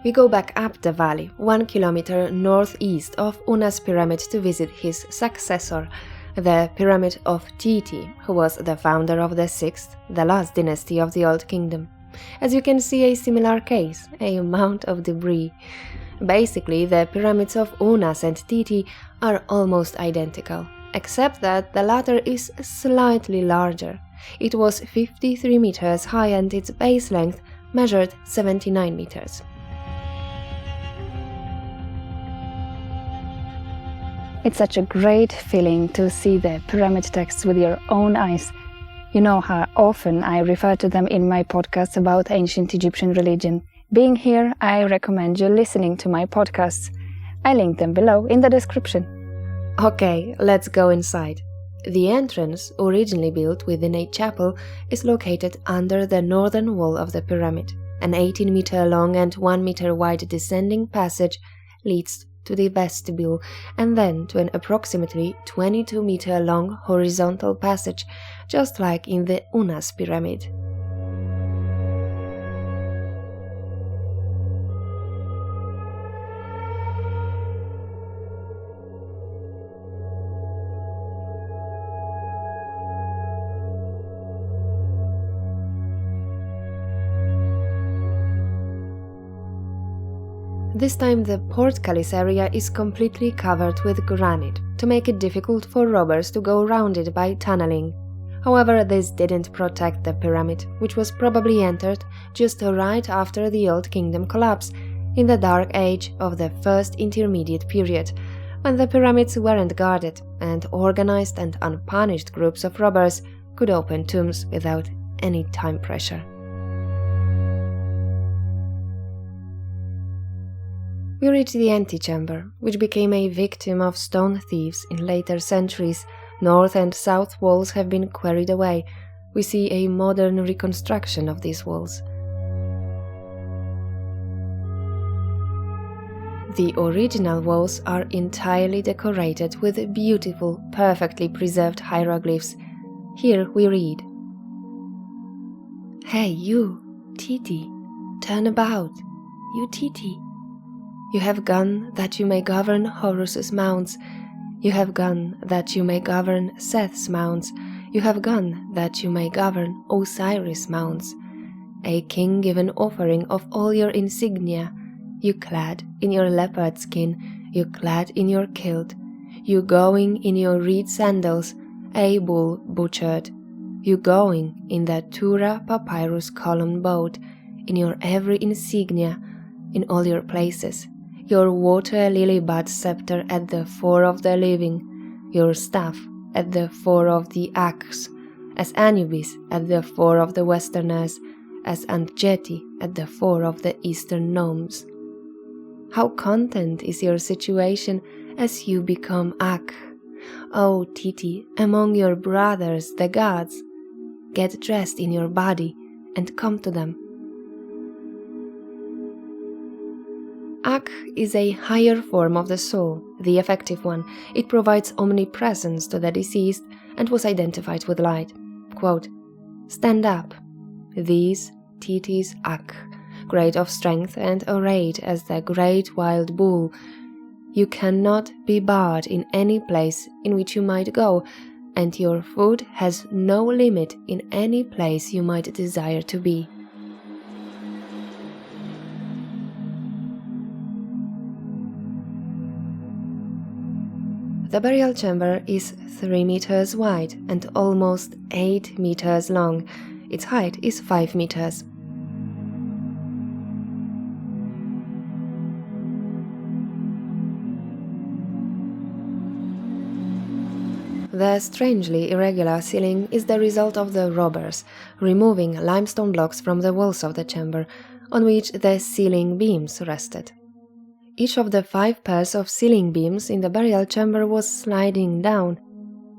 We go back up the valley, 1 kilometer northeast of Unas pyramid to visit his successor, the Pyramid of Teti, who was the founder of the 6th, the last dynasty of the Old Kingdom. As you can see, a similar case, a mound of debris. Basically, the pyramids of Unas and Teti are almost identical, except that the latter is slightly larger. It was 53 meters high and its base length measured 79 meters. It's such a great feeling to see the pyramid texts with your own eyes. You know how often I refer to them in my podcast about ancient Egyptian religion. Being here, I recommend you listening to my podcasts. I link them below in the description. Okay, let's go inside. The entrance, originally built within a chapel, is located under the northern wall of the pyramid. An 18-meter long and 1-meter wide descending passage leads to the vestibule and then to an approximately 22-meter long horizontal passage, just like in the Unas pyramid. This time the portcullis area is completely covered with granite, to make it difficult for robbers to go around it by tunneling. However, this didn't protect the pyramid, which was probably entered just right after the Old Kingdom collapse, in the Dark Age of the First Intermediate Period, when the pyramids weren't guarded, and organized and unpunished groups of robbers could open tombs without any time pressure. We reach the antechamber, which became a victim of stone thieves in later centuries. North and south walls have been quarried away. We see a modern reconstruction of these walls. The original walls are entirely decorated with beautiful, perfectly preserved hieroglyphs. Here we read: "Hey, you, Teti, turn about, you Teti. You have gone that you may govern Horus's mounts. You have gone that you may govern Seth's mounts. You have gone that you may govern Osiris' mounts. A king given offering of all your insignia. You clad in your leopard skin, you clad in your kilt. You going in your reed sandals, a bull butchered. You going in that Tura papyrus column boat, in your every insignia, in all your places. Your water lily bud scepter at the fore of the living, your staff at the fore of the axe, as Anubis at the fore of the Westerners, as Antjeti at the fore of the Eastern gnomes. How content is your situation as you become Ak, O Teti, among your brothers the gods. Get dressed in your body and come to them." Ak is a higher form of the soul, the effective one. It provides omnipresence to the deceased and was identified with light. Quote, "Stand up. These Teti's Ak, great of strength and arrayed as the great wild bull. You cannot be barred in any place in which you might go, and your foot has no limit in any place you might desire to be." The burial chamber is 3 meters wide and almost 8 meters long. Its height is 5 meters. The strangely irregular ceiling is the result of the robbers removing limestone blocks from the walls of the chamber, on which the ceiling beams rested. Each of the 5 pairs of ceiling beams in the burial chamber was sliding down.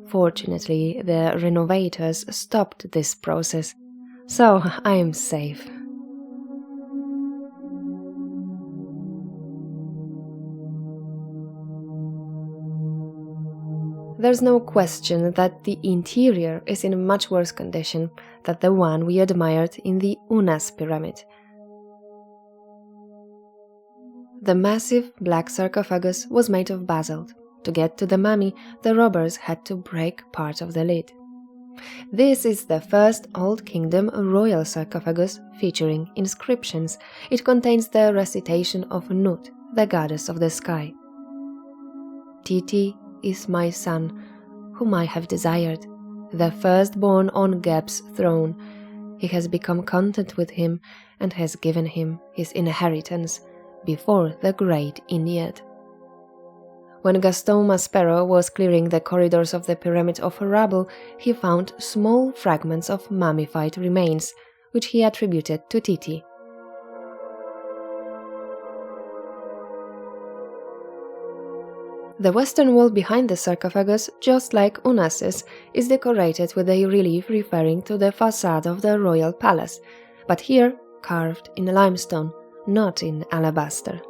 Fortunately, the renovators stopped this process, so I am safe. There's no question that the interior is in much worse condition than the one we admired in the Unas pyramid. The massive black sarcophagus was made of basalt. To get to the mummy, the robbers had to break part of the lid. This is the first Old Kingdom royal sarcophagus featuring inscriptions. It contains the recitation of Nut, the goddess of the sky. Teti is my son, whom I have desired, the firstborn on Geb's throne. He has become content with him and has given him his inheritance before the great Ennead. When Gaston Maspero was clearing the corridors of the Pyramid of Rubble, he found small fragments of mummified remains, which he attributed to Teti. The western wall behind the sarcophagus, just like Unas's, is decorated with a relief referring to the facade of the royal palace, but here carved in limestone, not in alabaster.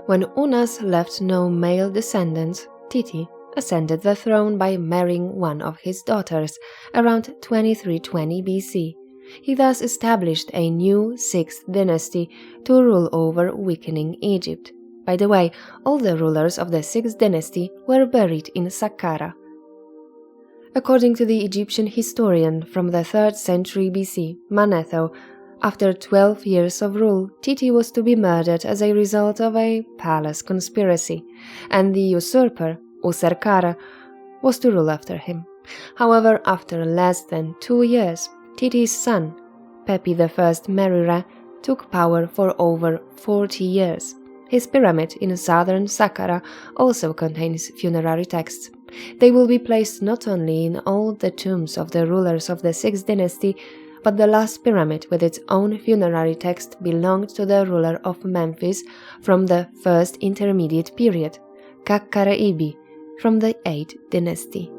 When Unas left no male descendants, Teti ascended the throne by marrying one of his daughters around 2320 BC. He thus established a new 6th dynasty to rule over weakening Egypt. By the way, all the rulers of the 6th dynasty were buried in Saqqara. According to the Egyptian historian from the 3rd century BC, Manetho, after 12 years of rule, Teti was to be murdered as a result of a palace conspiracy, and the usurper, Userkara, was to rule after him. However, after less than 2 years, Teti's son, Pepi I Merire, took power for over 40 years. His pyramid in southern Saqqara also contains funerary texts. They will be placed not only in all the tombs of the rulers of the 6th dynasty, but the last pyramid with its own funerary text belonged to the ruler of Memphis from the 1st intermediate period, Kakkaraibi, from the 8th dynasty.